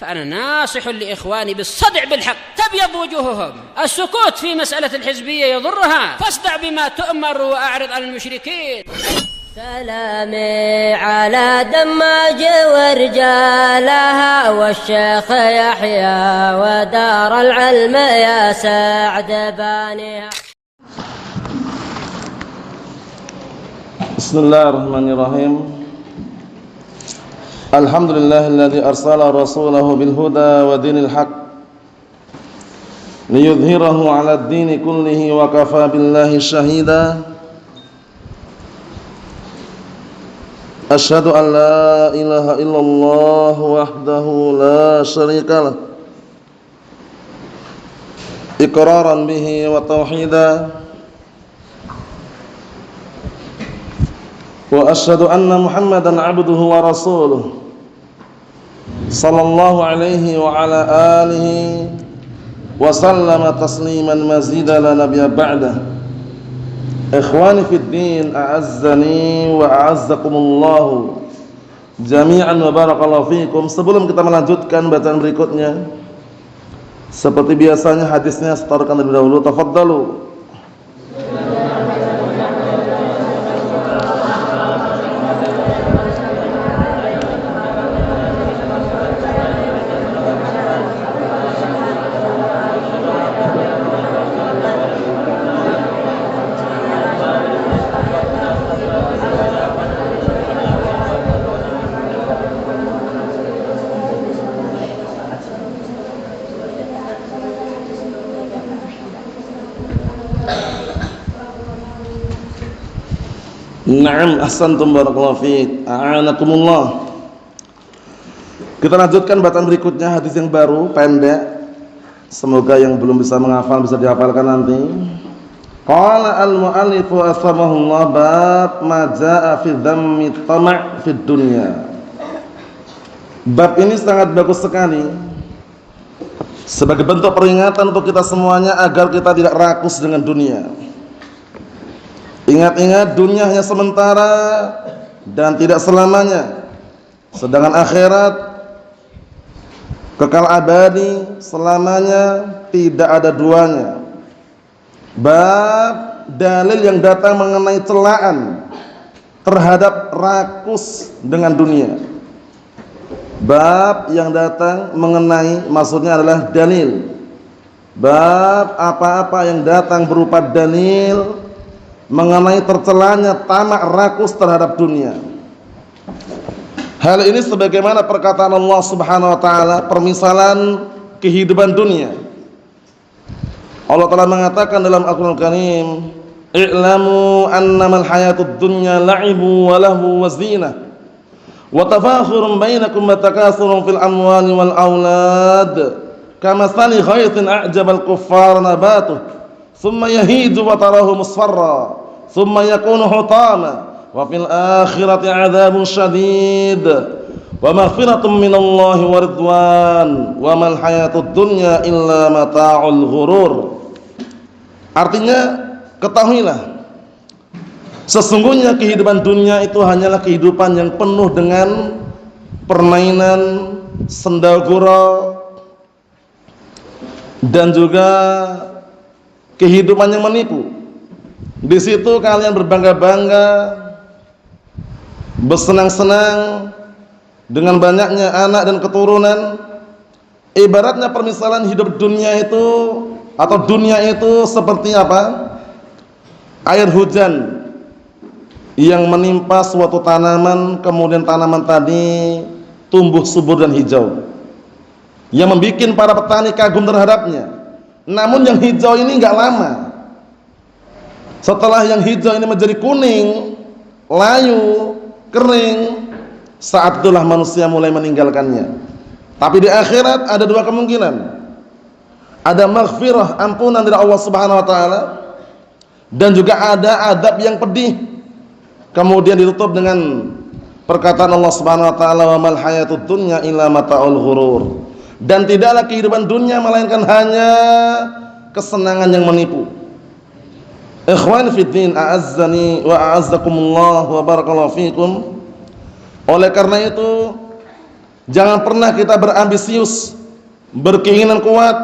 فأنا ناصح لإخواني بالصدع بالحق تبيض وجوههم. السكوت في مسألة الحزبية يضرها، فاصدع بما تؤمر وأعرض عن المشركين. سلامي على دماج ورجالها والشيخ يحيى ودار العلم يا سعد بانيها. بسم الله الرحمن الرحيم. الحمد لله الذي أرسل رسوله بالهدى ودين الحق ليظهره على الدين كله وكفى بالله شهيدا. أشهد أن لا إله إلا الله وحده لا شريك له إقرارا به وتوحيدا. وأشهد أن محمدا عبده ورسوله صلى الله عليه وعلى آله وسلم تسليما مزيدا لا نبي بعده. إخواني في الدين أعزني وأعزكم الله jami'an wa barakallahu fikum. Sebelum kita melanjutkan bacaan berikutnya, seperti biasanya hadisnya setorkan terlebih dahulu. Tafadhalu. Na'am, ahsantum barakallahu fiik. A'anakumullah. Kita lanjutkan bacaan berikutnya, hadis yang baru, pendek. Semoga yang belum bisa menghafal bisa dihafalkan nanti. Qala al-mu'allif asbahullah bab ma jaa'a fi dhammi tama' fid dunya. Bab ini sangat bagus sekali sebagai bentuk peringatan untuk kita semuanya agar kita tidak rakus dengan dunia. Ingat-ingat, dunia hanya sementara dan tidak selamanya. Sedangkan akhirat kekal abadi, selamanya, tidak ada duanya. Bab dalil yang datang mengenai celaan terhadap rakus dengan dunia. Bab yang datang mengenai, maksudnya adalah dalil. Bab apa-apa yang datang berupa dalil mengenai tercelanya tamak rakus terhadap dunia. Hal ini sebagaimana perkataan Allah Subhanahu wa taala, permisalan kehidupan dunia. Allah telah mengatakan dalam Al-Qur'an Karim, "I'lamu annamal hayatud dunya la'ibu wa lahu wa zinah wa tafakhurun bainakum wa takasurun fil amwali wal aulad kamathali ghaythin a'jabal kuffara nabatuh thumma yahiju wa tarahu musfarra thumma yakunu hutama wa fil akhirati 'adzabun syadid wa maghfiratun minallahi wa ridwan wa mal hayatud dunya illa mata'ul ghurur." Artinya, ketahuilah sesungguhnya kehidupan dunia itu hanyalah kehidupan yang penuh dengan permainan, senda gurau, dan juga kehidupan yang menipu. Di situ kalian berbangga-bangga, bersenang-senang dengan banyaknya anak dan keturunan. Ibaratnya permisalan hidup dunia itu atau dunia itu seperti apa? Air hujan yang menimpa suatu tanaman, kemudian tanaman tadi tumbuh subur dan hijau, yang membuat para petani kagum terhadapnya. Namun yang hijau ini enggak lama. Setelah yang hijau ini menjadi kuning, layu, kering, saat itulah manusia mulai meninggalkannya. Tapi di akhirat ada dua kemungkinan. Ada maghfirah, ampunan dari Allah Subhanahu wa taala, dan juga ada adab yang pedih. Kemudian ditutup dengan perkataan Allah Subhanahu wa taala, "Wa mal hayatud dunya illa mata'ul ghurur." Dan tidaklah kehidupan dunia melainkan hanya kesenangan yang menipu. Ikhwan fiddin, a'azzani wa a'azzakumullah wa barakallahu fikum. Oleh karena itu, Jangan pernah kita berambisius, berkeinginan kuat,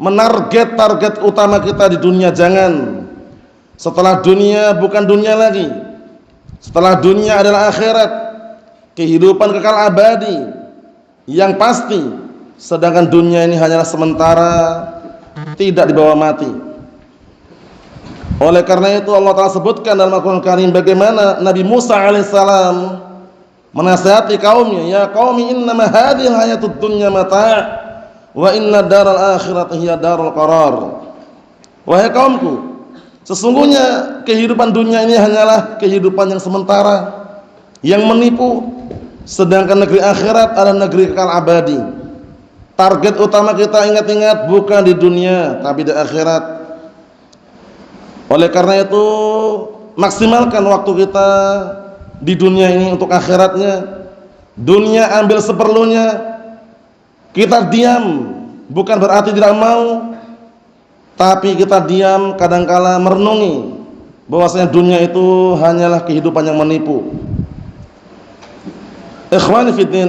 menarget target utama kita di dunia. Jangan. Setelah dunia bukan dunia lagi. Setelah dunia adalah akhirat, kehidupan kekal abadi yang pasti. Sedangkan dunia ini hanyalah sementara, tidak dibawa mati. Oleh karena itu Allah Ta'ala sebutkan dalam Al-Quran Karim bagaimana Nabi Musa alaihissalam menasihati kaumnya, ya qaumi innama hadhil hayatud dunya mata' wa inna daral akhirati hiya darul qarar. Wahai kaumku, sesungguhnya kehidupan dunia ini hanyalah kehidupan yang sementara, yang menipu, sedangkan negeri akhirat adalah negeri kekal abadi. Target utama kita, ingat-ingat, bukan di dunia tapi di akhirat. Oleh karena itu maksimalkan waktu kita di dunia ini untuk akhiratnya. Dunia ambil seperlunya. Kita diam bukan berarti tidak mau, tapi kita diam kadangkala merenungi bahwasanya dunia itu hanyalah kehidupan yang menipu. Ikhwani fid din,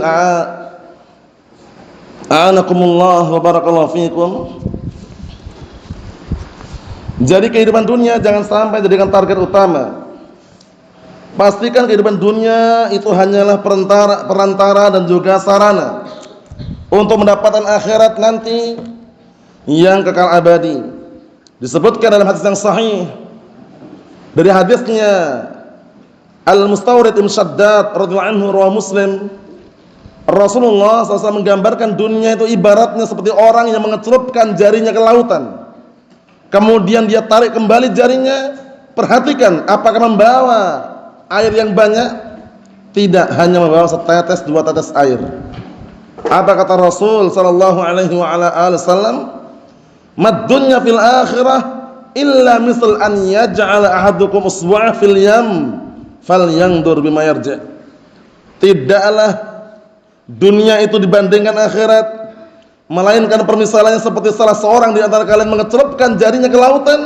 a'anakumullah wa barakallahu fikum. Jadi kehidupan dunia jangan sampai jadikan target utama. Pastikan kehidupan dunia itu hanyalah perantara dan juga sarana untuk mendapatkan akhirat nanti yang kekal abadi. Disebutkan dalam hadis yang sahih dari hadisnya Al-Mustawrid bin Shaddad radhiyallahu anhu riwayat Muslim, Rasulullah SAW menggambarkan dunia itu ibaratnya seperti orang yang mengecelupkan jarinya ke lautan. Kemudian dia tarik kembali jarinya. Perhatikan, apakah membawa air yang banyak? Tidak, hanya membawa setetes, dua tetes air. Apa kata Rasul sallallahu alaihi wasallam? Mad-dunya fil akhirah illa misal an yaj'ala ahadukum usbu'a fil yam falyanzur bima yarji'. Tidaklah dunia itu dibandingkan akhirat, melainkan permisalannya seperti salah seorang di antara kalian mengecelupkan jarinya ke lautan,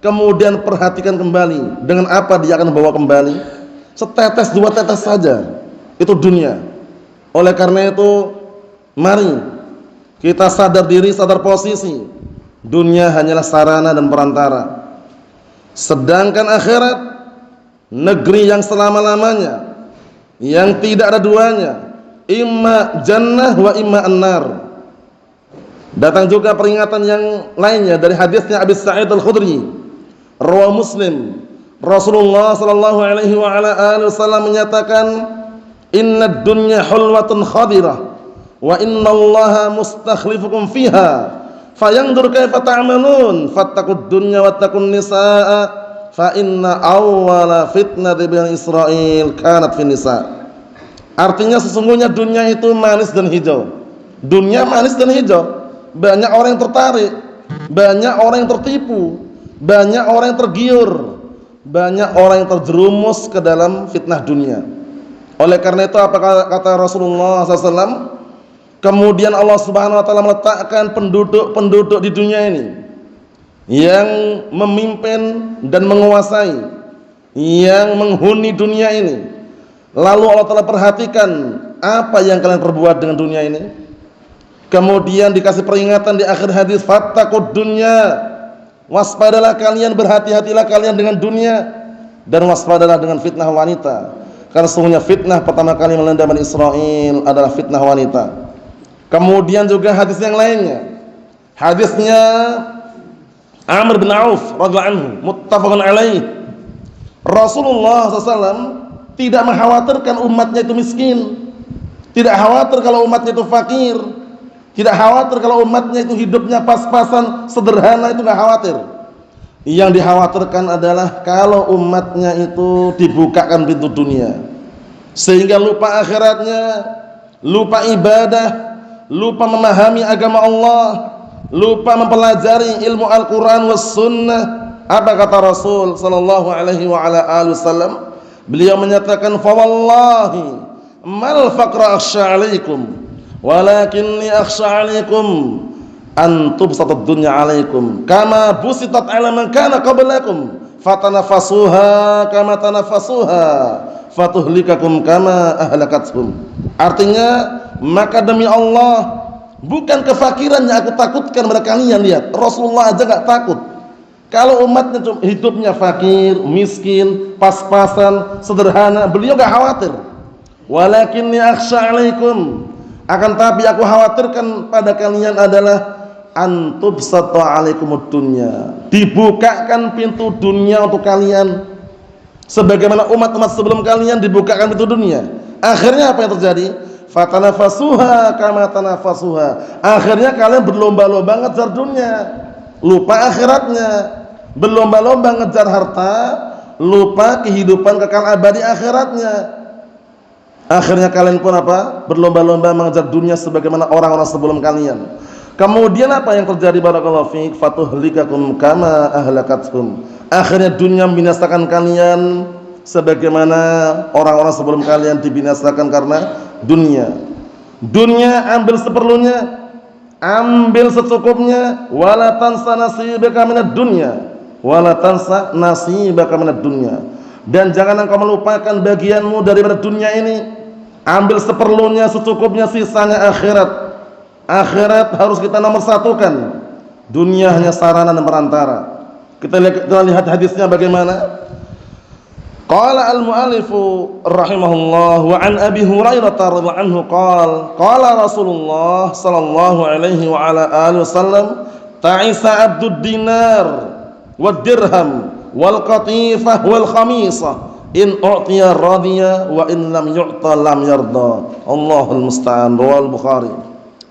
kemudian perhatikan kembali dengan apa dia akan bawa kembali. Setetes, dua tetes saja. Itu dunia. Oleh karena itu, mari kita sadar diri, sadar posisi. Dunia hanyalah sarana dan perantara. Sedangkan akhirat, negeri yang selama-lamanya, yang tidak ada duanya, imma jannah wa imma an-nar. Datang juga peringatan yang lainnya dari hadisnya Abi Sa'id Al-Khudri, riwayat Muslim. Rasulullah sallallahu alaihi wasallam menyatakan, "Innad dunya hulwatun khadirah wa innallaha mustakhlifukum fiha fayanzur kaifa ta'malun fattaqud dunya wattaqun nisaa fa inna awwala fitnati bani Israil kanat fin nisa." Artinya sesungguhnya dunia itu manis dan hijau. Dunia manis dan hijau. Banyak orang yang tertarik, banyak orang yang tertipu, banyak orang yang tergiur, banyak orang yang terjerumus ke dalam fitnah dunia. Oleh karena itu apa kata Rasulullah SAW? Kemudian Allah Subhanahu Wa Taala meletakkan penduduk-penduduk di dunia ini yang memimpin dan menguasai, yang menghuni dunia ini. Lalu Allah Taala perhatikan apa yang kalian perbuat dengan dunia ini. Kemudian dikasih peringatan di akhir hadis, fattaqud dunya, waspadalah kalian, berhati-hatilah kalian dengan dunia, dan waspadalah dengan fitnah wanita, karena sesungguhnya fitnah pertama kali melanda Bani Israil adalah fitnah wanita. Kemudian juga hadis yang lainnya, hadisnya Amr bin Auf radhiyallahu anhu, muttafaqun alaih. Rasulullah SAW tidak mengkhawatirkan umatnya itu miskin, tidak khawatir kalau umatnya itu fakir, tidak khawatir kalau umatnya itu hidupnya pas-pasan, sederhana, itu tidak khawatir. Yang dikhawatirkan adalah kalau umatnya itu dibukakan pintu dunia, sehingga lupa akhiratnya, lupa ibadah, lupa memahami agama Allah, lupa mempelajari ilmu Al-Quran was sunnah. Apa kata Rasul sallallahu alaihi wasallam? Beliau menyatakan, fa wallahi mal faqra akhsha alaikum walakinni akhsha alaikum an tubsatad dunya alaikum kama busitat ala man kana qablakum fatanafasuha kama tanafasuha fatuhlikakum kama ahlakathum. Artinya maka demi Allah bukan kefakiran yang aku takutkan pada kalian. Lihat, Rasulullah aja gak takut kalau umatnya hidupnya fakir, miskin, pas-pasan, sederhana, beliau gak khawatir. Walakinni akhsha alaikum, akan tapi aku khawatirkan pada kalian adalah antubsata alaikumud dunya, dibukakan pintu dunia untuk kalian sebagaimana umat-umat sebelum kalian dibukakan pintu dunia. Akhirnya apa yang terjadi? Fatanafasuha kama tanafasuha, akhirnya kalian berlomba-lomba ngejar dunia, lupa akhiratnya, berlomba-lomba ngejar harta, lupa kehidupan kekal abadi akhiratnya. Akhirnya kalian pun apa? Berlomba-lomba mengejar dunia sebagaimana orang-orang sebelum kalian. Kemudian apa yang terjadi? Barakallahu fiik, fatuhlikakum kama ahlakathum, akhirnya dunia membinasakan kalian sebagaimana orang-orang sebelum kalian dibinasakan karena dunia. Dunia ambil seperlunya, ambil secukupnya. Wala tansa nasibaka minad dunya, wala tansa nasibaka minad dunya, dan jangan engkau melupakan bagianmu daripada dunia ini. Ambil seperlunya, secukupnya, sisanya akhirat. Akhirat harus kita nomor satukan, dunia hanya sarana dan perantara. Kita lihat hadisnya bagaimana. Qala al-mu'allifu rahimahullah wa an Abi Hurairah radhiyallahu anhu qala Rasulullah sallallahu alaihi wa ala alihi wasallam, ta'isa abdud dinar wad dirham wal qatifah wal khamisah in u'tiya radiya wa in lam yu'ta lam yarda. Allahul musta'an. Rawal Bukhari.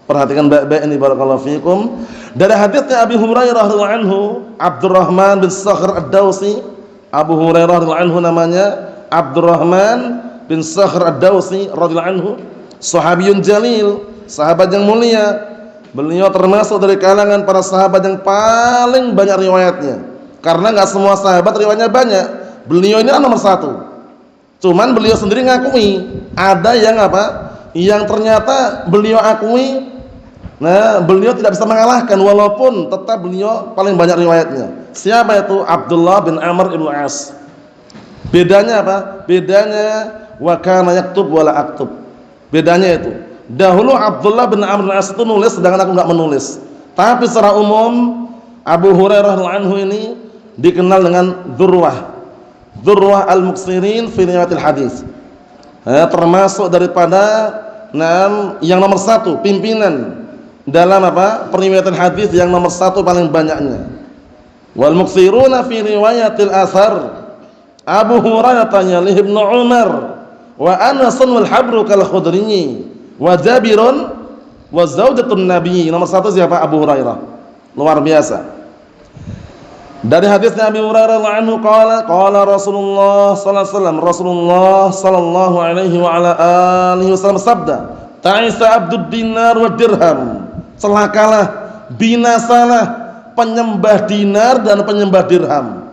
Perhatikan baik-baik ini, barakallahu fikum. Dari hadisnya Abi Hurairah radhiyallahu anhu, Abdurrahman bin Sakhr ad-Dawsi. Abu Hurairah radhiyallahu anhu namanya Abdurrahman bin Sakhr ad-Dawsi radhiyallahu anhu, sahabiyun jalil, sahabat yang mulia. Beliau termasuk dari kalangan para sahabat yang paling banyak riwayatnya, karena enggak semua sahabat riwayatnya banyak. Beliau ini nomor satu. Cuman beliau sendiri ngakui ada yang apa? Yang ternyata beliau akui, nah beliau tidak bisa mengalahkan walaupun tetap beliau paling banyak riwayatnya. Siapa itu? Abdullah bin Amr ibn As. Bedanya apa? Bedanya wa kana yaktub wala aktub. Bedanya itu, dahulu Abdullah bin Amr ibn As itu nulis, sedangkan aku enggak menulis. Tapi secara umum Abu Hurairah radhiyallahu anhu ini dikenal dengan Dzurwah al-muksirin fi riwayatil hadis. Termasuk daripada yang nomor satu, pimpinan dalam apa? Periwayatan hadis yang nomor satu paling banyaknya. Wal muksiruna fi riwayatil athar Abu Hurairah yalih Ibnu Umar wa Anas wal Habru kal Khudri wa Jabirun wa zaujatun Nabi. Nomor satu siapa? Abu Hurairah. Luar biasa. Dari hadisnya Abi Hurairah anhu qala Rasulullah sallallahu alaihi wasallam, Rasulullah sallallahu alaihi wa ala alihi wasallam sabda, ta'isa abdud dinar wa dirham, celakalah, binasalah penyembah dinar dan penyembah dirham.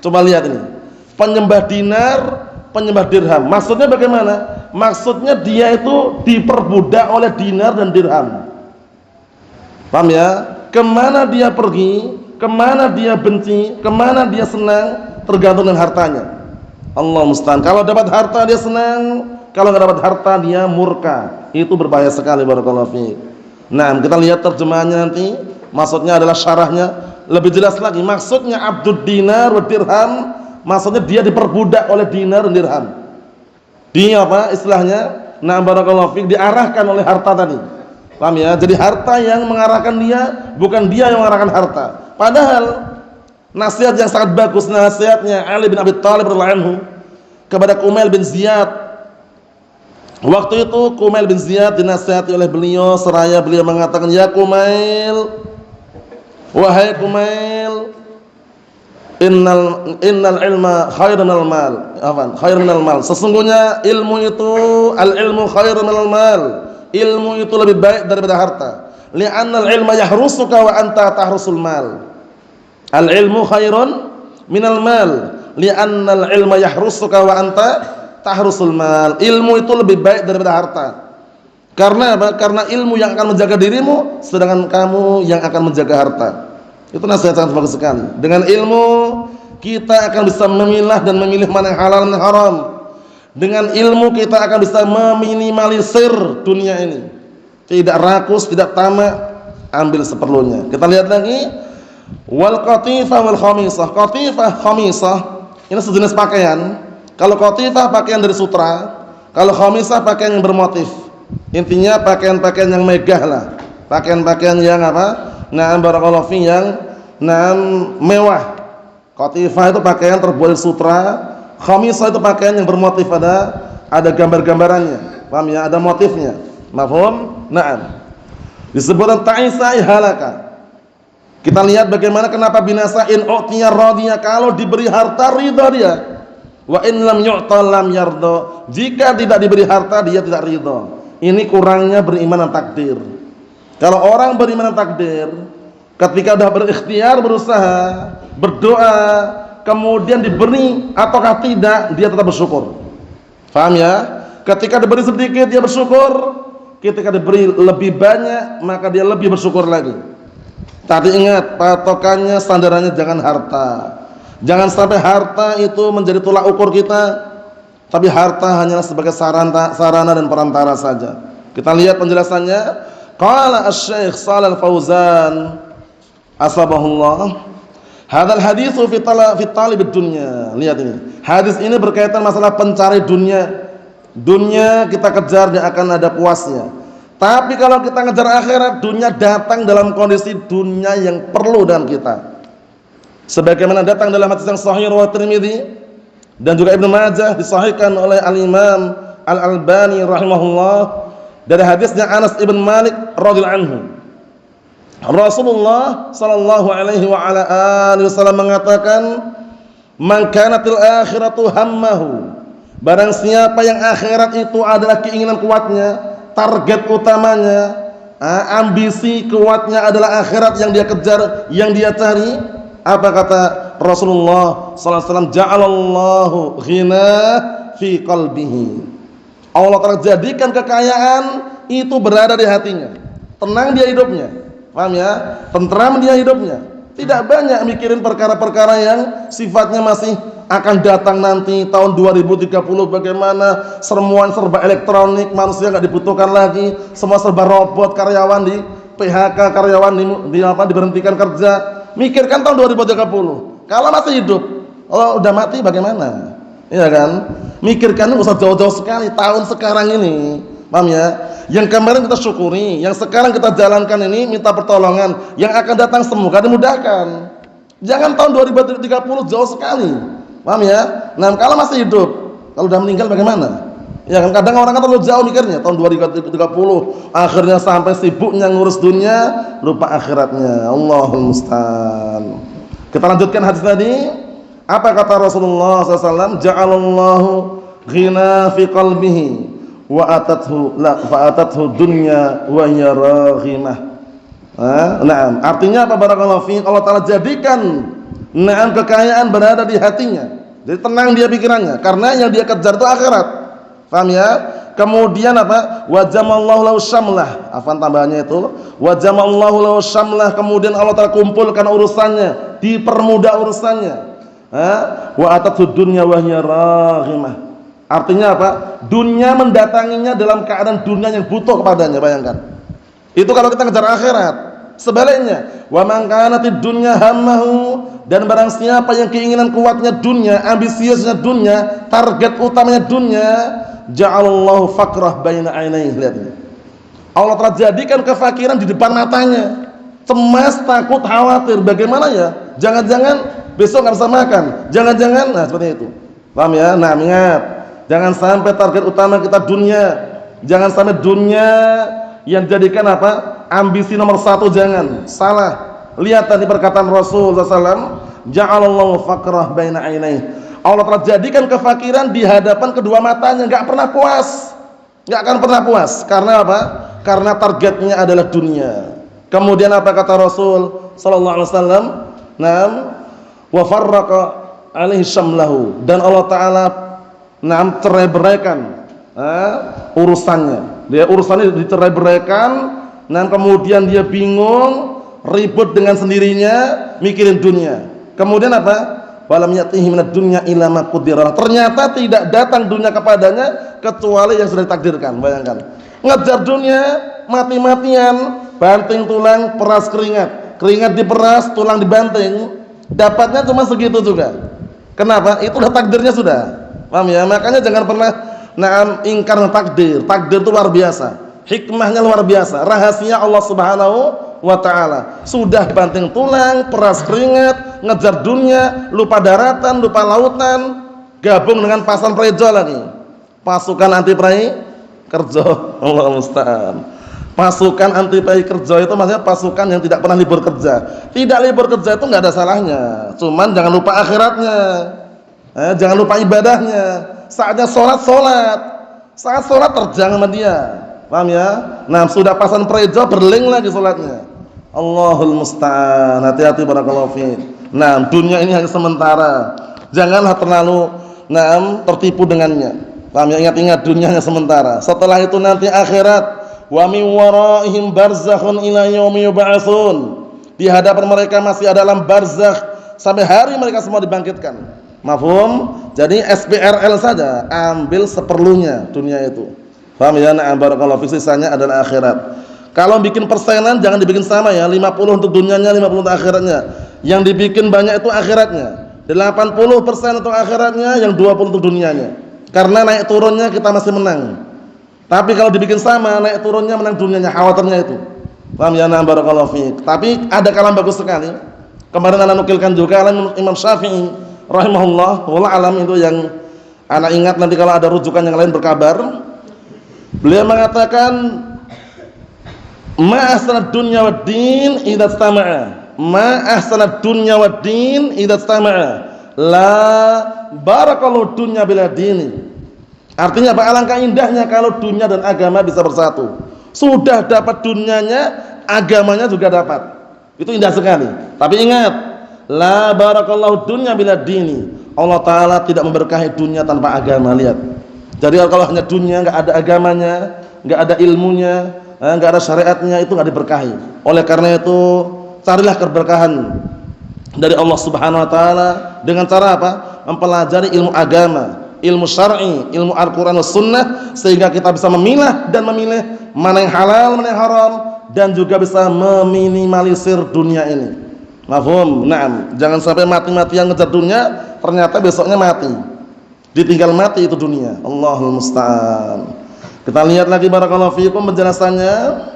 Coba lihat ini, penyembah dinar, penyembah dirham. Maksudnya bagaimana? Maksudnya dia itu diperbudak oleh dinar dan dirham. Paham ya? Kemana dia pergi, kemana dia benci, kemana dia senang, tergantung dengan hartanya. Allah musta'an. Kalau dapat harta dia senang, kalau nggak dapat harta dia murka. Itu berbahaya sekali, barakallahu fiik. Nah, kita lihat terjemahannya nanti. Maksudnya adalah syarahnya lebih jelas lagi. Maksudnya abdud dinar wa dirham, maksudnya dia diperbudak oleh dinar dan dirham. Dia apa istilahnya? Nah, barakallahu fiik, diarahkan oleh harta tadi. Paham ya? Jadi harta yang mengarahkan dia, bukan dia yang mengarahkan harta. Padahal nasihat yang sangat bagus, nasihatnya Ali bin Abi Thalib radhiyallahu anhu kepada Kumail bin Ziyad. Waktu itu Kumail bin Ziyad dinasihati oleh beliau, seraya beliau mengatakan, ya Kumail, wahai Kumail, innal ilma khairun minal mal. Khairun minal mal. Sesungguhnya ilmu itu, al ilmu khairun minal mal. Ilmu itu lebih baik daripada harta. Li'anna al ilma yahrusuka wa anta tahrusul mal. Al ilmu khairun minal mal. Li'anna al ilma yahrusuka wa anta tahrusul mal. Ilmu itu lebih baik daripada harta. Karena apa? Karena ilmu yang akan menjaga dirimu, sedangkan kamu yang akan menjaga harta. Itu nasihat sangat bagus sekali. Dengan ilmu kita akan bisa memilah dan memilih mana yang halal dan haram. Dengan ilmu kita akan bisa meminimalisir dunia ini. Tidak rakus, tidak tamak, ambil seperlunya. Kita lihat lagi, wal qatifah wal khamisah. Qatifah, khamisah ini sejenis pakaian. Kalau qatifah pakaian dari sutra, kalau khamisah pakaian yang bermotif. Intinya pakaian-pakaian yang megah lah. Pakaian-pakaian yang apa? Na'am barakallahu fi yang mewah. Qatifah itu pakaian terbuat dari sutra, khamisah itu pakaian yang bermotif, ada gambar-gambarannya. Paham ya? Ada motifnya. Mafhum? Na'am. Disebutkan ta'isa halaka. Kita lihat bagaimana kenapa binasa in u'tiya radiya, kalau diberi harta ridha dia. Wa in lam yu'ta lam yarda. Jika tidak diberi harta dia tidak ridha. Ini kurangnya beriman dan takdir. Kalau orang beriman dan takdir, ketika sudah berikhtiar, berusaha, berdoa, kemudian diberi ataukah tidak, dia tetap bersyukur. Paham ya? Ketika diberi sedikit dia bersyukur, ketika diberi lebih banyak maka dia lebih bersyukur lagi. Tapi ingat, patokannya, standarannya jangan harta. Jangan sampai harta itu menjadi tolak ukur kita, tapi harta hanyalah sebagai sarana dan perantara saja. Kita lihat penjelasannya. Qala asy-Syaikh Shalal Fauzan asbahullah, hadzal haditsu fi talibid dunya. Lihat ini. Hadis ini berkaitan masalah pencari dunia. Dunia kita kejar, dia akan ada puasnya. Tapi kalau kita ngejar akhirat, dunia datang dalam kondisi dunia yang perlu dengan kita. Sebagaimana datang dalam hadis yang sahih riwayat Tirmidzi dan juga Ibnu Majah, disahihkan oleh Al-Imam Al-Albani rahimahullah, dari hadisnya Anas ibn Malik radhiyallahu anhu. Rasulullah sallallahu alaihi wa ala alihi wasallam mengatakan, "Man kanatil akhiratu hammahu." Barang siapa yang akhirat itu adalah keinginan kuatnya, target utamanya, ambisi kuatnya adalah akhirat yang dia kejar, yang dia cari. Apa kata Rasulullah sallallahu alaihi wasallam? Ja'alallahu ghina fi qalbihi. Allah telah jadikan kekayaan itu berada di hatinya. Tenang dia hidupnya. Paham ya? Tentram dia hidupnya. Tidak banyak mikirin perkara-perkara yang sifatnya masih akan datang nanti tahun 2030, bagaimana semuanya serba elektronik, manusia nggak dibutuhkan lagi, semua serba robot, karyawan di PHK, karyawan diberhentikan kerja. Mikirkan tahun 2030. Kalau masih hidup, kalau udah mati bagaimana? Iya kan? Mikirkan nggak usah jauh-jauh sekali, tahun sekarang ini. Paham ya? Yang kemarin kita syukuri, yang sekarang kita jalankan ini minta pertolongan, yang akan datang semoga dimudahkan. Jangan tahun 2030 jauh sekali. Paham ya? Nah, kalau masih hidup, kalau udah meninggal bagaimana? Ya kan, kadang orang kan terlalu jauh mikirnya, tahun 2030, akhirnya sampai sibuknya ngurus dunia, lupa akhiratnya. Allahul musta'an. Kita lanjutkan hadis tadi. Apa kata Rasulullah SAW? Ja'alallahu ghina fi qalbihi wa atathu dunya wa hiya raghimah. Naam, artinya apa barakallahu fi? Allah Ta'ala jadikan kekayaan berada di hatinya. Jadi tenang dia pikirannya, karena yang dia kejar itu akhirat. Paham ya? Kemudian apa? Wa jamallahu lahu syamlah. Afan tambahannya itu, wa jamallahu lahu syamlah, kemudian Allah Ta'ala kumpulkan urusannya, dipermudah urusannya. Wa atathu dunya wa hiya raghimah. Artinya apa? Dunia mendatanginya dalam keadaan dunia yang butuh kepadanya. Bayangkan. Itu kalau kita ngejar akhirat. Sebaliknya, wa man kanatid dunya hammahu, dan barang siapa yang keinginan kuatnya dunia, ambisiusnya dunia, target utamanya dunia, ja'alallahu faqrah baina ainaihi. Lihat ini. Allah telah jadikan kefakiran di depan matanya. Cemas, takut, khawatir. Bagaimana ya? Jangan-jangan besok nggak bisa makan. Jangan-jangan, nah seperti itu. Paham ya? Nah, ingat. Jangan sampai target utama kita dunia. Jangan sampai dunia yang jadikan apa? Ambisi nomor satu, jangan. Salah. Lihat tadi perkataan Rasul SAW. Ja'alallahu faqrah baina ainaihi. Allah telah jadikan kefakiran di hadapan kedua matanya. Nggak pernah puas. Nggak akan pernah puas. Karena apa? Karena targetnya adalah dunia. Kemudian apa kata Rasul SAW? Naam, wa farraqa alaihi syamlahu, dan Allah Ta'ala cerai-beraikan urusannya. Dia urusannya dicerai-beraikan, kemudian dia bingung, ribut dengan sendirinya, mikirin dunia. Kemudian apa? walam yatihi minad dunya illa ma qaddara. Ternyata tidak datang dunia kepadanya kecuali yang sudah ditakdirkan. Bayangkan, ngejar dunia mati-matian, banting tulang, peras keringat, keringat diperas, tulang dibanting, dapatnya cuma segitu juga. Kenapa? Itu udah takdirnya sudah. Paham ya? Makanya jangan pernah ingkar takdir. Takdir itu luar biasa, hikmahnya luar biasa, rahasia Allah Subhanahu wa ta'ala. Sudah banting tulang, peras keringat, ngejar dunia, lupa daratan, lupa lautan, gabung dengan pasan prejo lagi, pasukan anti prai kerja. Allah musta'an. Pasukan anti prai kerja itu maksudnya pasukan yang tidak pernah libur kerja. Tidak libur kerja itu nggak ada salahnya, cuman jangan lupa akhiratnya, jangan lupa ibadahnya. Saatnya sholat, saat sholat terjang sama dia. Paham ya? Nah, sudah pasan prejo, berling lagi sholatnya. Allahul musta'an. Hati-hati barakallahu fiik. Nah, dunia ini hanya sementara. Janganlah terlalu tertipu dengannya. Paham ya? Ingat-ingat dunia hanya sementara. Setelah itu nanti akhirat. Wa min waraihim barzakhun ila yaumi yub'atsun. Di hadapan mereka masih ada alam barzakh sampai hari mereka semua dibangkitkan. Mafhum? Jadi SPRL saja, ambil seperlunya dunia itu. Paham ya? Nah, barakallahu fiik, sisanya adalah akhirat. Kalau bikin persenan jangan dibikin sama ya, 50 untuk dunianya, 50 untuk akhiratnya. Yang dibikin banyak itu akhiratnya. 80% untuk akhiratnya, yang 20 untuk dunianya. Karena naik turunnya kita masih menang. Tapi kalau dibikin sama, naik turunnya menang dunianya, khawatirnya itu. Paham ya? Nah, barakallahu fiik. Tapi ada kalam bagus sekali. Kemarin ana nukilkan juga kalam Imam Syafi'i rahimahullah, wallah alam, itu yang ana ingat, nanti kalau ada rujukan yang lain berkabar. Beliau mengatakan ma ahsanad dunya wad din idza istama'a, ma ahsanad dunya wad din idza istama'a, la barakallahu dunya bila dini. Artinya apa? Alangkah indahnya kalau dunia dan agama bisa bersatu. Sudah dapat dunianya, agamanya juga dapat. Itu indah sekali. Tapi ingat, la barakallahu dunya bila dini. Allah Ta'ala tidak memberkahi dunia tanpa agama. Lihat. Jadi kalau hanya dunia, nggak ada agamanya, nggak ada ilmunya, nggak ada syariatnya, itu nggak diberkahi. Oleh karena itu, carilah keberkahan dari Allah Subhanahu Wa Ta'ala dengan cara apa? Mempelajari ilmu agama, ilmu syar'i, ilmu Al-Quran dan Sunnah, sehingga kita bisa memilah dan memilih mana yang halal, mana yang haram, dan juga bisa meminimalisir dunia ini. Mafhum? Naam. Jangan sampai mati-matian ngejar dunia, ternyata besoknya mati. Ditinggal mati itu dunia. Allahul musta'an. Kita lihat lagi barakallahu fiikum penjelasannya.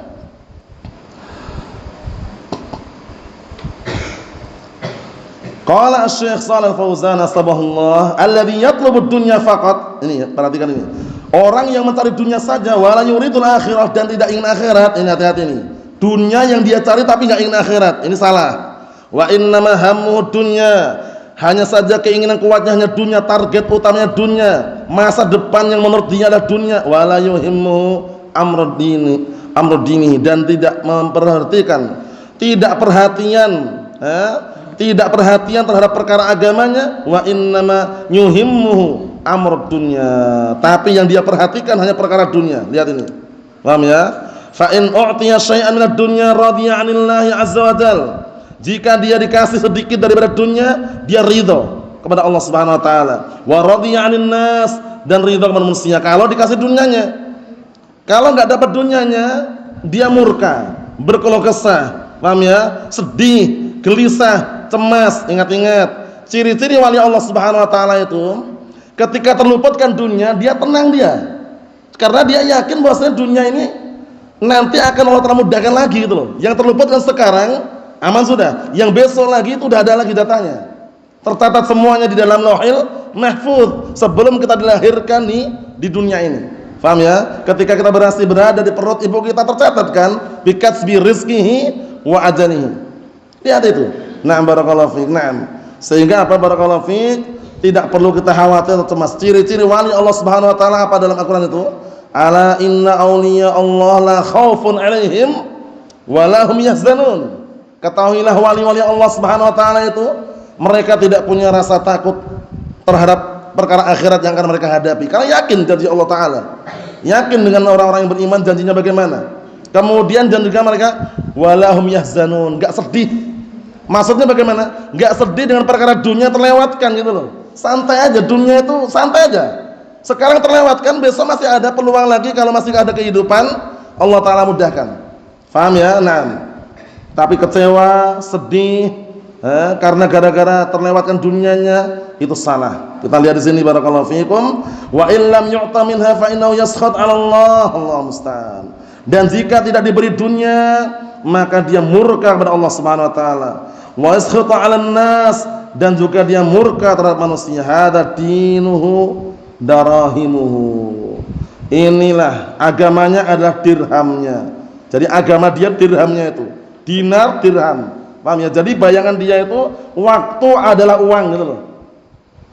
Qala Asy-Syaikh Shalal Fauzan asbahullah, alladzi yatlubu ad-dunya faqat. Ini perhatikan ini. Orang yang mencari dunia saja wala yuridul akhirah, dan tidak ingin akhirat. Ini hati-hati ini. Dunia yang dia cari tapi enggak ingin akhirat. Ini salah. Wa innama hammu dunya, hanya saja keinginan kuatnya hanya dunia, target utamanya dunia, masa depan yang menurut dia adalah dunia. Wala yuhimmu amrud dini, dan tidak memperhatikan, tidak perhatian terhadap perkara agamanya. Wa innama yuhimmuhu amrud dunya, tapi yang dia perhatikan hanya perkara dunia. Lihat ini. Paham ya? Fa in u'tiya syai'an minad dunya radiya 'anillahi 'azza wa jalla. Jika dia dikasih sedikit daripada dunia, dia ridho kepada Allah Subhanahu Wa Taala. Wa radiya 'anin nas, dan ridho kepada manusia kalau dikasih dunianya. Kalau enggak dapat dunianya, dia murka, berkeluh kesah, paham ya? Sedih, gelisah, cemas. Ingat-ingat, ciri-ciri wali Allah Subhanahu Wa Taala itu ketika terluputkan dunia, dia tenang dia. Karena dia yakin bahwasanya dunia ini nanti akan Allah Ta'ala mudahkan lagi gitu loh. Yang terluputkan sekarang aman sudah, yang besok lagi itu udah ada lagi datanya, tercatat semuanya di dalam Lauhil Mahfuz sebelum kita dilahirkan di dunia ini. Paham ya? Ketika kita berhasil berada di perut ibu kita, tercatat kan bikatsbi rizqihi wa ajalihi. Lihat itu. Na'am barakallahu fiik. Na'am. Sehingga apa barakallahu fiik, tidak perlu kita khawatir atau cemas. Ciri-ciri wali Allah Subhanahu Wa Taala apa dalam Al-Qur'an itu? Ala inna awliya Allah la khaufun 'alaihim wa la hum yahzanun. Ketahuilah wali-wali Allah Subhanahu Wa Taala itu mereka tidak punya rasa takut terhadap perkara akhirat yang akan mereka hadapi, karena yakin janji Allah Taala, yakin dengan orang-orang yang beriman janjinya bagaimana. Kemudian dan juga mereka walahum yahzanun, enggak sedih Maksudnya bagaimana? Enggak sedih dengan perkara dunia terlewatkan gitu loh. Santai aja, dunia itu santai aja. Sekarang terlewatkan, besok masih ada peluang lagi kalau masih ada kehidupan, Allah Ta'ala mudahkan. Paham ya? Nah, tapi kecewa, sedih, karena gara-gara terlewatkan dunianya, itu salah. Kita lihat di sini barakallahu fiikum, wa illam yu'ta minha fa innahu yaskhat 'ala Allah, Allahu musta'an. Dan jika tidak diberi dunia, maka dia murka kepada Allah Subhanahu wa taala. Wa yaskhatu 'alan nas, dan juga dia murka terhadap manusia. Hada dinuhu darahimuhu. Inilah agamanya adalah dirhamnya. Jadi agama dia dirhamnya itu. Dinar dirham. Paham ya? Jadi bayangan dia itu waktu adalah uang gitu loh.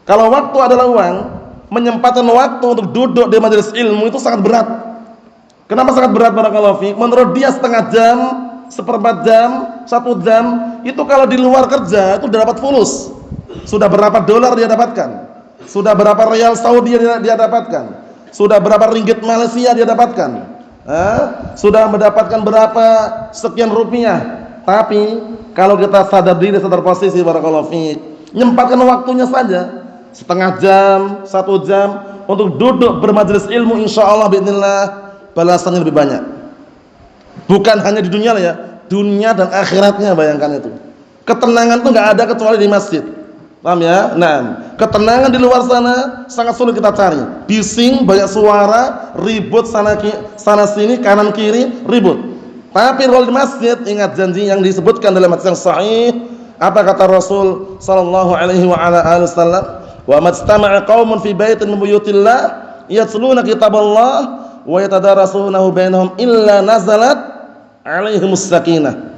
Kalau waktu adalah uang, menyempatkan waktu untuk duduk di majelis ilmu itu sangat berat. Kenapa sangat berat barakallahu fiik? Menurut dia setengah jam, seperempat jam, 1 jam, itu kalau di luar kerja itu udah dapat fulus. Sudah berapa dolar dia dapatkan? Sudah berapa rial Saudi dia dapatkan? Sudah berapa ringgit Malaysia dia dapatkan? Sudah mendapatkan berapa sekian rupiah. Tapi kalau kita sadar diri, sadar posisi barakallahu fiik, nyempatkan waktunya saja setengah jam, 1 jam untuk duduk bermajelis ilmu, insyaallah biidznillah balasannya lebih banyak. Bukan hanya di dunia ya, dunia dan akhiratnya, bayangkan itu. Ketenangan itu enggak ada kecuali di masjid. Paham ya? Nah, ketenangan di luar sana sangat sulit kita cari. Bising, banyak suara, ribut sana sini, kanan kiri, ribut. Tapi kalau di masjid, ingat janji yang disebutkan dalam hadis yang sahih. Apa kata Rasul sallallahu alaihi wa ala alihi wasallam? Wa majtama'a qaumun fi baitin min buyutillah yatluna kitaballah wa yatadarasunahu bainahum illa nazalat alaihimus sakinah.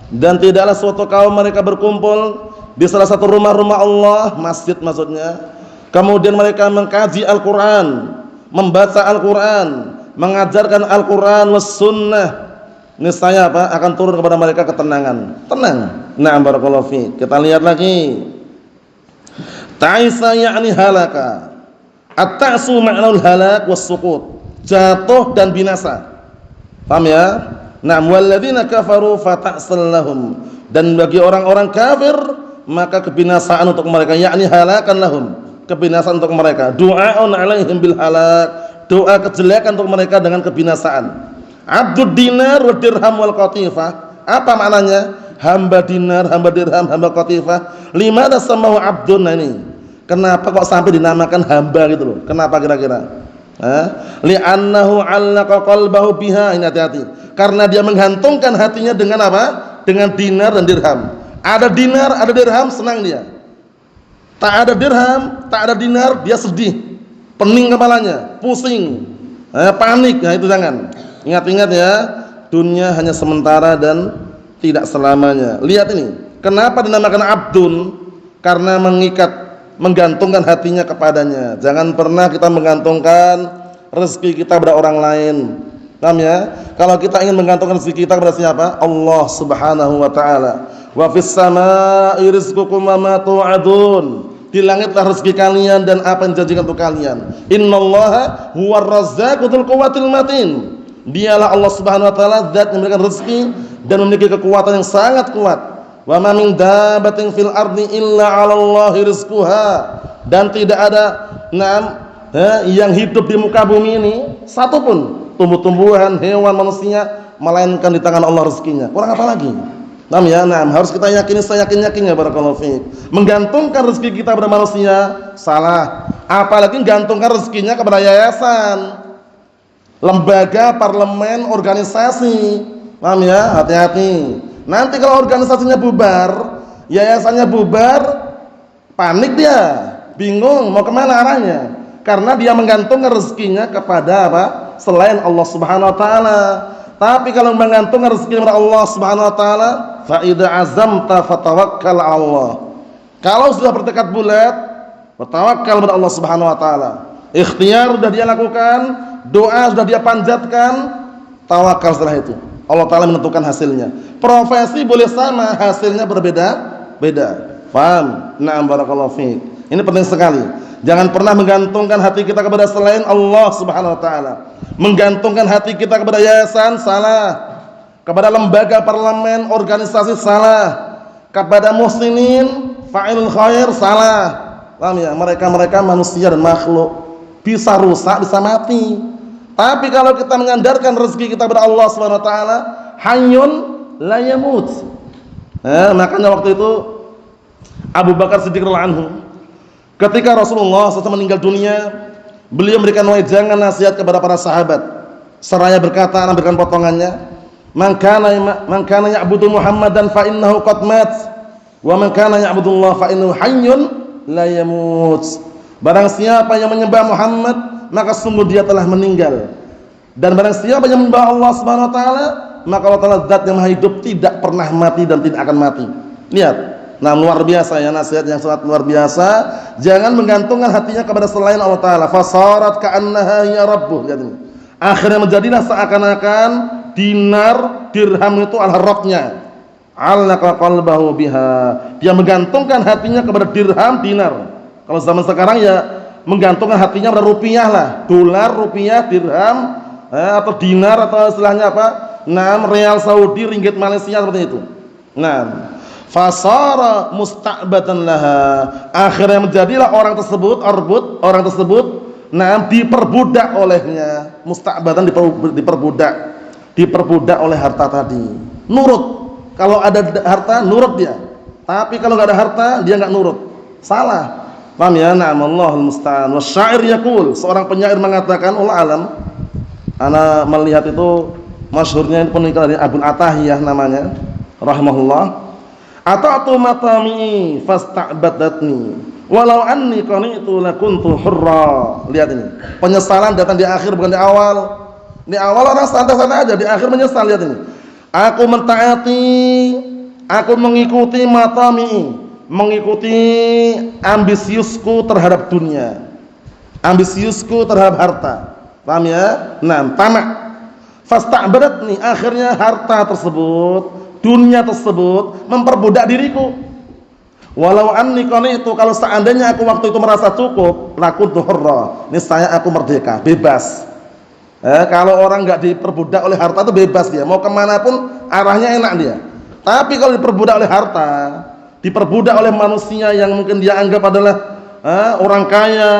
Dan tidaklah suatu kaum mereka berkumpul di salah satu rumah-rumah Allah, masjid maksudnya, kemudian mereka mengkaji Al-Quran, membaca Al-Quran, mengajarkan Al-Quran was sunnah, niscaya apa? Akan turun kepada mereka ketenangan, tenang. Na'am barakallahu fiik. Kita lihat lagi. Ta'isa ya'ni halaka. At-ta'su ma'naul halak was suqut. Jatuh dan binasa. Paham ya? Na'am walladzina kafaru fata'sal lahum. Dan bagi orang-orang kafir maka kebinasaan untuk mereka, yakni halakan lahum, kebinasaan untuk mereka. Du'aun 'alaihim bil halak. Doa kejelekan untuk mereka dengan kebinasaan. Abdud dinar wa dirham wal qatifah. Apa maknanya? Hamba dinar, hamba dirham, hamba qatifah. Limana samahu abdun ini? Kenapa kok sampai dinamakan hamba gitu loh? Kenapa kira-kira? Li'annahu 'allaqa qalbahu biha. Ini hati-hati. Karena dia menggantungkan hatinya dengan apa? Dengan dinar dan dirham. Ada dinar, ada dirham, senang dia. Tak ada dirham, tak ada dinar, dia sedih. Pening kepalanya, pusing, panik. Nah itu jangan. Ingat-ingat ya, dunia hanya sementara dan tidak selamanya. Lihat ini, kenapa dinamakan abdun? Karena menggantungkan hatinya kepadanya. Jangan pernah kita menggantungkan rezeki kita pada orang lain. Paham ya? Kalau kita ingin menggantungkan rezeki kita kepada siapa? Allah Subhanahu wa taala. Wa fis samaa'i rizqukum wa ma tu'adun. Di langitlah rezeki kalian dan apa yang dijanjikan untuk kalian. Innallaha huwar razzaqu dzul quwwatil matin. Dialah Allah Subhanahu wa taala zat yang memberikan rezeki dan memiliki kekuatan yang sangat kuat. Wa ma min dabbatin fil ardi illa 'alallahi rizquha. Dan tidak ada yang hidup di muka bumi ini satu pun, tumbuh-tumbuhan, hewan, manusia, melainkan di tangan Allah rezekinya. Kurang apa lagi? Harus kita yakini, saya yakin-yakinnya barakallahu fiik. Menggantungkan rezeki kita pada manusia salah. Apalagi menggantungkan rezekinya kepada yayasan, lembaga, parlemen, organisasi. Paham ya? Hati-hati. Nanti kalau organisasinya bubar, yayasannya bubar, panik dia, bingung mau kemana arahnya. Karena dia menggantungkan rezekinya kepada apa? Selain Allah Subhanahu wa taala. Tapi kalau menggantungkan rezeki kepada Allah Subhanahu wa taala, fa idza azamta fatawakkal 'ala Allah. Kalau sudah bertekad bulat, bertawakal kepada Allah Subhanahu wa taala. Ikhtiar sudah dia lakukan, doa sudah dia panjatkan, tawakal setelah itu. Allah taala menentukan hasilnya. Profesi boleh sama, hasilnya berbeda-beda. Paham? Na'am barakallahu fiik. Ini penting sekali. Jangan pernah menggantungkan hati kita kepada selain Allah Subhanahu wa taala. Menggantungkan hati kita kepada yayasan salah, kepada lembaga parlemen, organisasi salah, kepada muhsinin, fa'ilul khair, salah. Paham ya? Mereka manusia dan makhluk, bisa rusak, bisa mati. Tapi kalau kita menyandarkan rezeki kita kepada Allah Subhanahu wa taala, hayyun la yamut. Makanya waktu itu Abu Bakar Siddiq radhiyallahu anhu, ketika Rasulullah SAW meninggal dunia, beliau memberikan wejangan nasihat kepada para sahabat. Seraya berkata, memberikan potongannya, man kana ya'budu Muhammadan fa innahu qad mat, wa man kana ya'budullah fa innahu hayyun la yamut. Barang siapa yang menyembah Muhammad, maka sungguh dia telah meninggal. Dan barang siapa yang menyembah Allah Subhanahu wa taala, maka Allah Ta'ala zat yang maha hidup, tidak pernah mati dan tidak akan mati. Lihat, nah luar biasa ya, nasihat yang sangat luar biasa. Jangan menggantungkan hatinya kepada selain Allah Ta'ala. Fasarat ka'annaha ya rabbuh. Akhirnya menjadilah seakan-akan dinar, dirham itu adalah Rabbnya. Allaqa qalbahu biha. Dia menggantungkan hatinya kepada dirham, dinar. Kalau zaman sekarang ya menggantungkan hatinya pada rupiah lah, dolar, rupiah, dirham, atau dinar, atau istilahnya apa? Real Saudi, ringgit Malaysia, seperti itu. Fasara musta'badan laha. Akhirnya menjadilah orang tersebut, orang tersebut diperbudak olehnya. Musta'badan, diperbudak oleh harta tadi. Nurut. Kalau ada harta, nurut dia. Tapi kalau enggak ada harta, dia enggak nurut. Salah. Paham ya? Allahul musta'an. Wasyair yaqul, seorang penyair mengatakan, Allah alam, ana melihat itu masyhurnya penulisan dari Abu Atahiyah namanya, rahimahullah. Ata'tu matami fasta'badatni walau anni qanitu lakuntu hurra. Lihat ini, penyesalan datang di akhir, bukan di awal. Di awal orang santai-santai aja, di akhir menyesal. Lihat ini, aku mentaati, aku mengikuti matami, mengikuti ambisiusku terhadap dunia, ambisiusku terhadap harta. Paham ya? Tamak. Fasta'badatni, akhirnya harta tersebut, dunia tersebut memperbudak diriku. Walau anni qanitu, kalau seandainya aku waktu itu merasa cukup, lakuntu hurra, niscaya aku merdeka, bebas. Kalau orang enggak diperbudak oleh harta itu bebas dia, mau kemana pun arahnya enak dia. Tapi kalau diperbudak oleh harta, diperbudak oleh manusia yang mungkin dia anggap adalah orang kaya,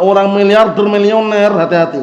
orang miliarder, milioner, hati-hati,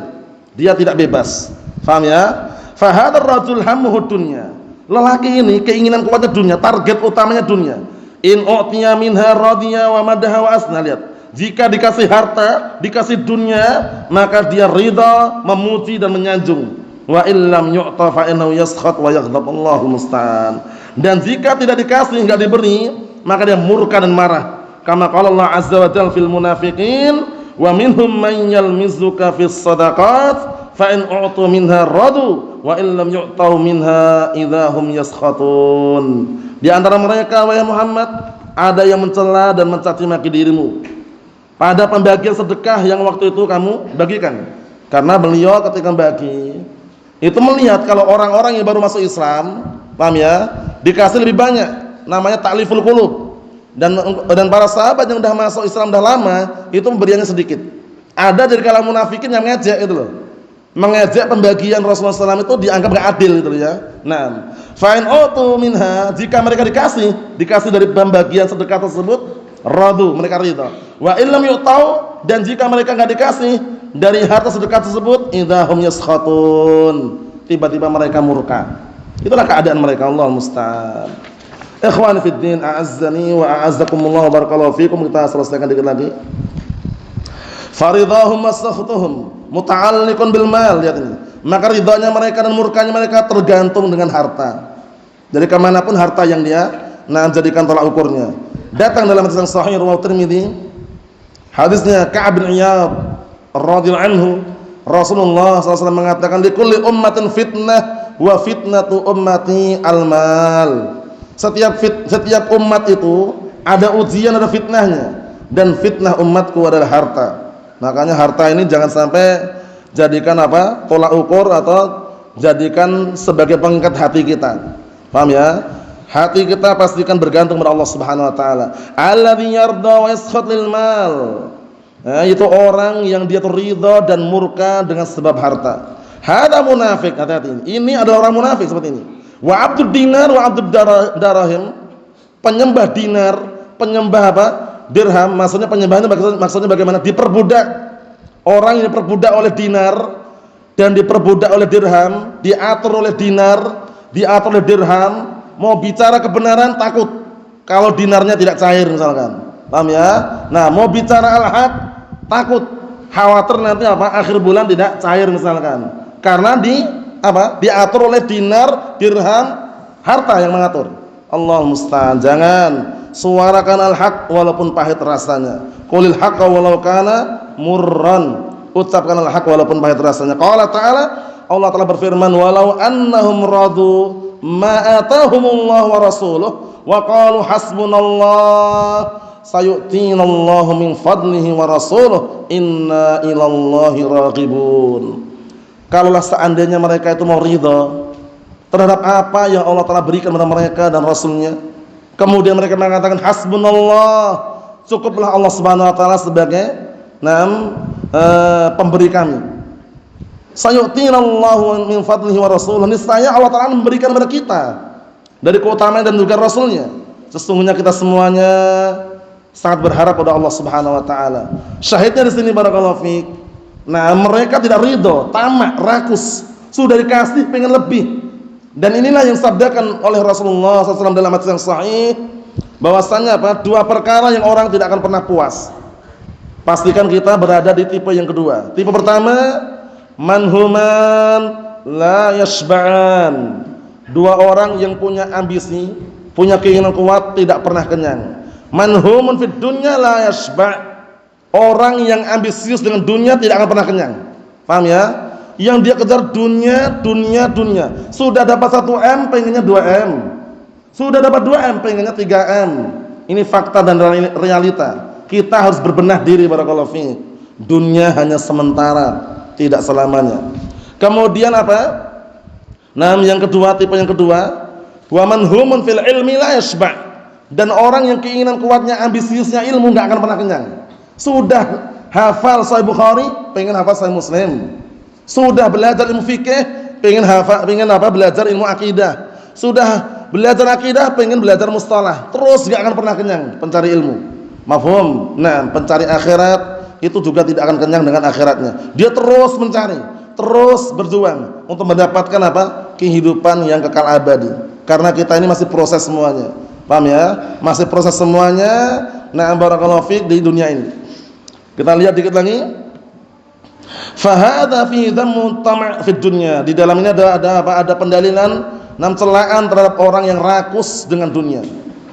dia tidak bebas. Faham ya? Fahadar rajul hammuhu dunya. Lelaki ini keinginan kuatnya dunia, target utamanya dunia. In u'tiya minha radiya wa madaha wa asna. Lihat, jika dikasih harta, dikasih dunia, maka dia ridha, memuji dan menyanjung. Wa illam yu'ta fa innahu yaskhat wa yaghdab, Allahu musta'an. Dan jika tidak dikasih, enggak diberi, maka dia murka dan marah. Kama qala Allah azza wa jalla fil munafiqin, wa minhum man yalmizuka fis shadaqat fa in u'tu minha radu wa illam yu'tau minha idahum yaskhatun. Di antara mereka, wahai Muhammad, ada yang mencela dan mencaci maki dirimu pada pembagian sedekah yang waktu itu kamu bagikan. Karena beliau ketika bagi itu melihat kalau orang-orang yang baru masuk Islam, paham ya, dikasih lebih banyak, namanya ta'liful qulub. Dan para sahabat yang sudah masuk Islam sudah lama, itu pemberiannya sedikit. Ada dari kalangan munafikin yang mengejek itu loh. Mengejek pembagian Rasulullah SAW itu dianggap enggak adil gitu ya. Fa'in utu minha, jika mereka dikasih dari pembagian sedekah tersebut, radu, mereka ridha. Wa illam yu'tau, dan jika mereka enggak dikasih dari harta sedekah tersebut, idahum yaskhatun, tiba-tiba mereka murka. Itulah keadaan mereka, Allahul musta'an. Ikhwani fid din, a'azzani wa a'azzakumullah wa barakallahu fikum. Kita selesaikan dikit lagi. Faridahum wasakhtuhum muta'alliqun bil mal. Lihat ini, maka ridhanya mereka dan murkanya mereka tergantung dengan harta. Jadi kemanapun harta yang dia jadikan tolak ukurnya. Datang dalam hadis yang sahih riwayat Tirmidzi, hadisnya Ka'ab bin Iyad radhiyallahu anhu, Rasulullah SAW mengatakan, likulli ummatin fitnah wa fitnatu ummati al-mal. Setiap umat itu ada ujian, ada fitnahnya, dan fitnah umatku adalah harta. Makanya harta ini jangan sampai jadikan tolak ukur atau jadikan sebagai pengikat hati kita. Paham ya? Hati kita pastikan bergantung kepada Allah Subhanahu wa taala. Alladzi yarda wa yaskhat lil mal. Itu orang yang dia ridha dan murka dengan sebab harta. Hada munafik, hati-hati. Ini adalah orang munafik seperti ini. Wa abdud dinar wa abdud darahim. penyembah dinar, penyembah apa? Dirham, maksudnya penyembahnya maksudnya bagaimana? Diperbudak. Orang yang diperbudak oleh dinar dan diperbudak oleh dirham, diatur oleh dinar, diatur oleh dirham, mau bicara kebenaran takut kalau dinarnya tidak cair misalkan. Paham ya? Nah, mau bicara al-haq takut, khawatir nanti apa? Akhir bulan tidak cair misalkan. Karena diatur oleh dinar, dirham, harta yang mengatur. Allah musta'an. Jangan suarakan al-haq walaupun pahit rasanya. Qulil haqqa walau kana murran. Ucapkan al-haq walaupun pahit rasanya. Qala ta'ala, Allah Ta'ala berfirman, walau annahum radu ma atahumullahu wa rasuluh wa qalu hasbunallah sayu'tinallahu min fadlihi wa rasuluh inna ilallahi raghibun. Kalaulah seandainya mereka itu mau ridha terhadap apa yang Allah Ta'ala berikan kepada mereka dan Rasulnya, kemudian mereka mengatakan hasbunallah, cukuplah Allah Subhanahu wa Ta'ala sebagai pemberi kami. Sayu'tinallahu min fadlihi wa rasuluh, niscaya Allah Ta'ala memberikan kepada kita dari keutamaan dan juga Rasulnya. Sesungguhnya kita semuanya sangat berharap pada Allah Subhanahu wa Ta'ala. Syahidnya di sini barakallahu fiik. Nah, mereka tidak ridho, tamak, rakus, sudah dikasih pengen lebih. Dan inilah yang sabdakan oleh Rasulullah SAW dalam hadis yang sahih, bahwasanya dua perkara yang orang tidak akan pernah puas. Pastikan kita berada di tipe yang kedua. Tipe pertama, manhuman la yashba'an. Dua orang yang punya ambisi, punya keinginan kuat, tidak pernah kenyang. Manhumun fid dunya la yashba'. Orang yang ambisius dengan dunia tidak akan pernah kenyang. Paham ya? Yang dia kejar dunia. Sudah dapat 1M, pengennya 2M. Sudah dapat 2M, pengennya 3M. Ini fakta dan realita. Kita harus berbenah diri barakallahu fiik. Dunia hanya sementara, tidak selamanya. Kemudian apa? Yang kedua, tipe yang kedua, wa manhumun fil ilmi la yashba'. Dan orang yang keinginan kuatnya, ambisiusnya ilmu enggak akan pernah kenyang. Sudah hafal Sahih Bukhari, pengen hafal Sahih Muslim. Sudah belajar ilmu fikih, pengen belajar ilmu akidah. Sudah belajar akidah, pengen belajar mustalah. Terus enggak akan pernah kenyang pencari ilmu. Mafhum? Nah, pencari akhirat itu juga tidak akan kenyang dengan akhiratnya. Dia terus mencari, terus berjuang untuk mendapatkan kehidupan yang kekal abadi. Karena kita ini masih proses semuanya. Paham ya? Masih proses semuanya. Nah, barakallahu fiik di dunia ini. Kita lihat dikit lagi. Fahadha fi dhammu tam' fi dunya. Di dalam ini ada pendalilan celaan terhadap orang yang rakus dengan dunia.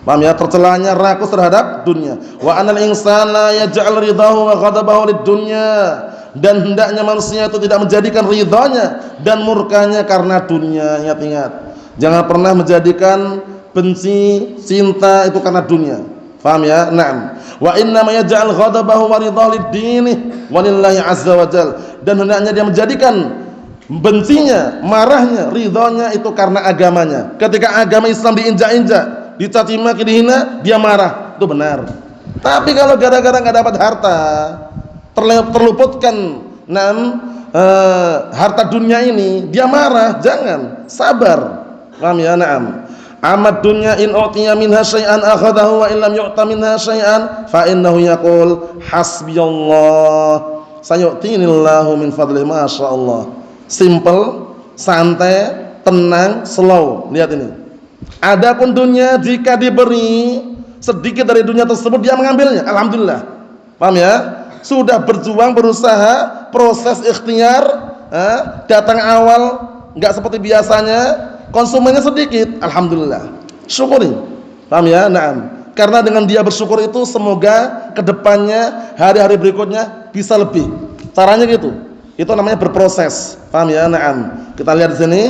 Paham ya? Tercelanya rakus terhadap dunia. Wa anal insana yaj'al ridahu wa ghadabahu lid dunya. Dan hendaknya manusia itu tidak menjadikan ridhanya dan murkanya karena dunia. Ingat-ingat. Jangan pernah menjadikan benci, cinta itu karena dunia. Paham ya? Naam. Wa inna ma yaj'al ghadabahu wa ridhahu lid-dini walillahi azza wa jalla. Dan hendaknya dia menjadikan bencinya, marahnya, ridhonya itu karena agamanya. Ketika agama Islam diinjak-injak, dicaci maki, dihina, dia marah. Itu benar. Tapi kalau gara-gara enggak dapat harta, terluputkan harta dunia ini, dia marah. Jangan, sabar. Paham ya? Naam. Amad dunya in utiya minha syai'an akhadahu wa illam yu'ta minha syai'an fa innahu yaqul hasbiyallah sayu'tinillahu min fadlihi. Masyaallah. Simple, santai, tenang, slow. Lihat ini. Adapun dunia jika diberi sedikit dari dunia tersebut dia mengambilnya. Alhamdulillah. Paham ya? Sudah berjuang, berusaha, proses ikhtiar, datang awal enggak seperti biasanya. Konsumennya sedikit, alhamdulillah, syukuri. Paham ya? Naam. Karena dengan dia bersyukur itu semoga kedepannya, hari-hari berikutnya bisa lebih. Caranya gitu. Itu namanya berproses. Paham ya? Naam. Kita lihat di sini.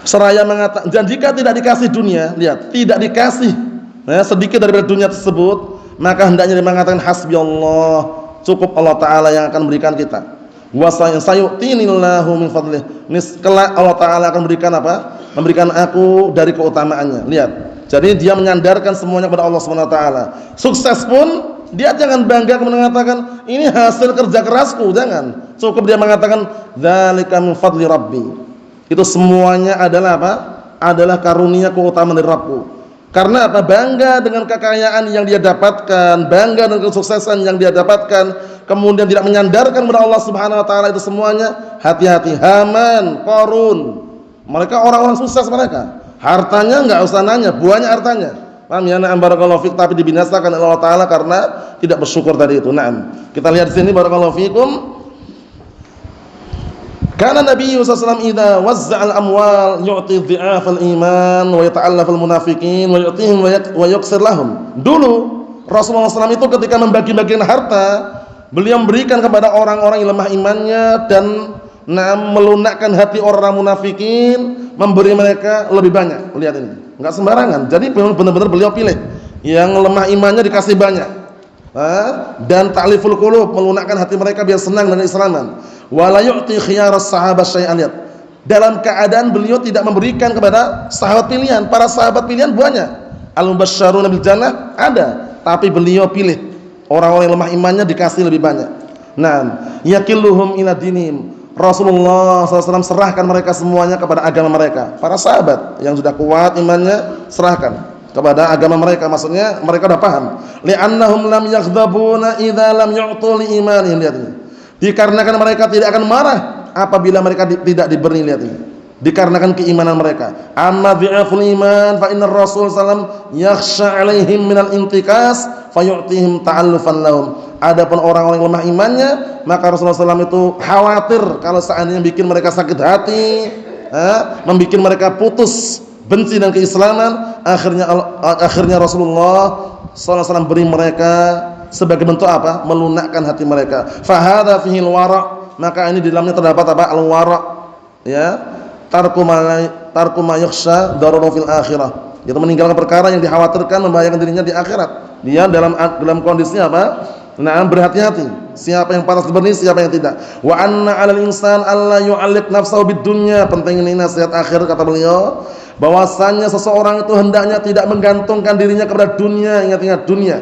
Seraya mengatakan, dan jika tidak dikasih dunia, lihat, tidak dikasih sedikit dari dunia tersebut, maka hendaknya dia mengatakan hasbiyallah, cukup Allah Ta'ala yang akan memberikan kita. Wa sayu'tinillahu min fadlih. Kelak Allah Ta'ala akan memberikan memberikan aku dari keutamaannya. Lihat. Jadi dia menyandarkan semuanya kepada Allah Subhanahu wa taala. Sukses pun dia jangan bangga kemudian mengatakan ini hasil kerja kerasku, jangan. Cukup dia mengatakan dzalika min fadli rabbi. Itu semuanya adalah Adalah karunia keutamaan dari Rabbku. Karena apa? Bangga dengan kekayaan yang dia dapatkan, bangga dengan kesuksesan yang dia dapatkan, kemudian tidak menyandarkan kepada Allah Subhanahu wa taala, itu semuanya hati-hati. Haman, Qarun, mereka orang-orang sukses mereka. Hartanya enggak usah nanya, banyak hartanya. Paham ya? Na'am barakallahu fik, tapi dibinasakan oleh Allah taala karena tidak bersyukur tadi itu. Naam. Kita lihat di sini barakallahu fikum. Karena Nabi SAW idza wazza'al amwal yu'ti dhi'afal iman wa yata'allafal munafiqin wa yu'tihim wa yuqsir lahum. Dulu Rasulullah SAW itu ketika membagi-bagikan harta, beliau memberikan kepada orang-orang yang lemah imannya dan melunakkan hati orang munafikin, memberi mereka lebih banyak. Lihat ini, enggak sembarangan. Jadi benar-benar beliau pilih yang lemah imannya dikasih banyak. Dan ta'liful qulub, melunakkan hati mereka biar senang dengan Islaman. Wala yu'ti khiyaras sahabat syai'an. Dalam keadaan beliau tidak memberikan kepada sahabat pilihan. Para sahabat pilihan banyak, al-mubasysyaruna bil jannah ada, tapi beliau pilih orang-orang yang lemah imannya dikasih lebih banyak. Nah, yakilluhum ila dinihim. Rasulullah SAW serahkan mereka semuanya kepada agama mereka. Para sahabat yang sudah kuat imannya serahkan kepada agama mereka, maksudnya mereka sudah paham. Li'annahum lam yakhdhabuna idza lam yu'tu li imanihim. Lihat ini. Dikarenakan mereka tidak akan marah apabila mereka tidak diberi. Lihat ini. Dikarenakan keimanan mereka. Amma dhi'aful iman fa innar Rasul sallallahu yakhsha 'alaihim minal intikas fayu'tihim ta'allufan lahum. Adapun orang-orang yang lemah imannya, maka Rasulullah SAW itu khawatir kalau seandainya bikin mereka sakit hati, membikin mereka putus benci dan keislaman, akhirnya Rasulullah SAW beri mereka sebagai bentuk apa? Melunakkan hati mereka. Fahadha fihi al-wara', maka ini di dalamnya terdapat apa? Al-wara', ya, tarku ma yakhsha darara fil akhirah, yaitu meninggalkan perkara yang dikhawatirkan membahayakan dirinya di akhirat. Dia dalam kondisi apa? Nah, berhati-hati. Siapa yang pantas diberi, siapa yang tidak. Wa anna 'alal insan alla yu'alliq nafsahu bid dunya. Penting ini nasihat akhir kata beliau, bahwasanya seseorang itu hendaknya tidak menggantungkan dirinya kepada dunia, ingat-ingat dunia.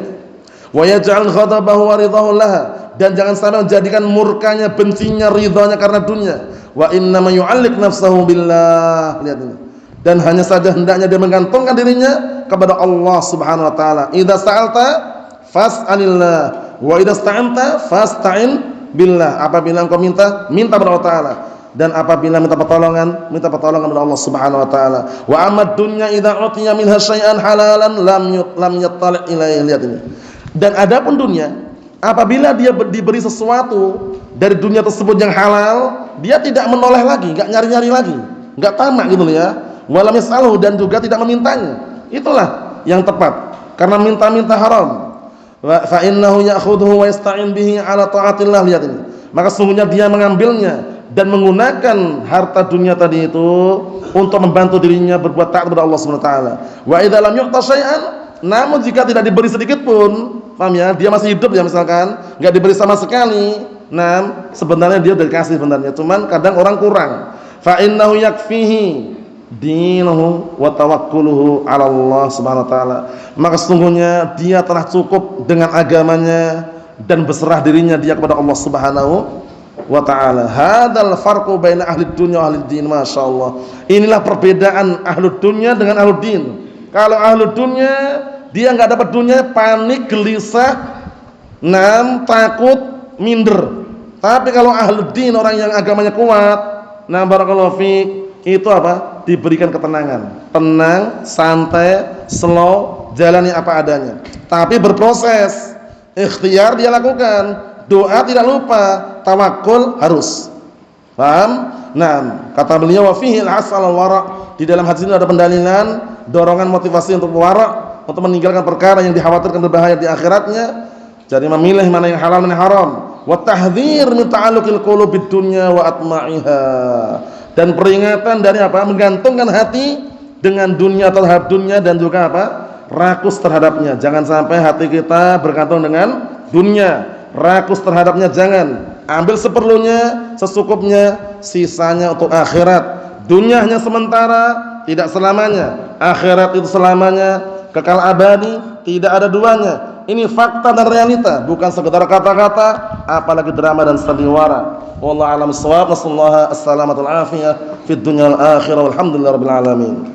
Wa yaj'al ghadabahu wa ridahu laha, dan jangan sampai menjadikan murkanya, bencinya, ridhanya karena dunia. Wa inna ma yu'alliq nafsahu billah. Lihat ini. Dan hanya saja hendaknya dia menggantungkan dirinya kepada Allah Subhanahu wa taala. Idza sa'alta fas'alillah wa idza sta'anta fasta'in billah. Apabila engkau minta kepada Allah taala, dan apabila minta pertolongan kepada Allah Subhanahu wa taala. Wa amad dunya idza utiya minha syai'an halalan lam yattali' ilaihi. Lihat ini. Dan adapun dunia, apabila dia diberi sesuatu dari dunia tersebut yang halal, dia tidak menoleh lagi, enggak nyari-nyari lagi, enggak tamak gitu ya. Walam yasaluhu, dan juga tidak memintanya. Itulah yang tepat. Karena minta-minta haram. Fa innahu ya'khudhuhu wa yasta'in bihi 'ala ta'atillah. Lihat ini. Maka sungguhnya dia mengambilnya dan menggunakan harta dunia tadi itu untuk membantu dirinya berbuat taat kepada Allah Subhanahu wa taala. Wa idza lam yu'ta syai'an, namun jika tidak diberi sedikit pun, paham ya? Dia masih hidup ya misalkan, enggak diberi sama sekali. Nah, sebenarnya dia sudah dikasih sebenarnya, cuman kadang orang kurang. Fa innahu yakfihi dinuhu wa tawakkuluhu 'ala Allah Subhanahu wa taala. Maka sesungguhnya dia telah cukup dengan agamanya dan berserah dirinya dia kepada Allah Subhanahu wa taala. Hadzal farqu baina ahli dunya wa ahli din. Masyaallah. Inilah perbedaan ahli dunya dengan ahli din. Kalau ahli dunya dia enggak dapat dunia, panik, gelisah, takut, minder. Tapi kalau ahli din, orang yang agamanya kuat, barakallahu fiik, itu apa? Diberikan ketenangan, tenang, santai, slow, jalani apa adanya. Tapi berproses, ikhtiar dia lakukan, doa tidak lupa, tawakul harus. Paham? Nah, kata beliau wa fihi al-hasal wara'. Di dalam hadis ini ada pendalilan, dorongan motivasi untuk wara', untuk meninggalkan perkara yang dikhawatirkan berbahaya di akhiratnya. Jadi memilih mana yang halal, mana yang haram. Wa tahdhir min ta'alluqil qulubid dunya wa atma'iha. Dan peringatan dari apa? Menggantungkan hati dengan dunia, terhadap dunia, dan juga apa? Rakus terhadapnya. Jangan sampai hati kita bergantung dengan dunia, rakus terhadapnya. Jangan. Ambil seperlunya, secukupnya, sisanya untuk akhirat. Dunia hanya sementara, tidak selamanya. Akhirat itu selamanya, kekal abadi, tidak ada duanya. Ini fakta dan realita, bukan sekedar kata-kata, apalagi drama dan sandiwara. Wallahu a'lam bissawab. Wassallallahu as-salamatul afiyah fid dunya wal akhirah. Walhamdulillahirabbil alamin.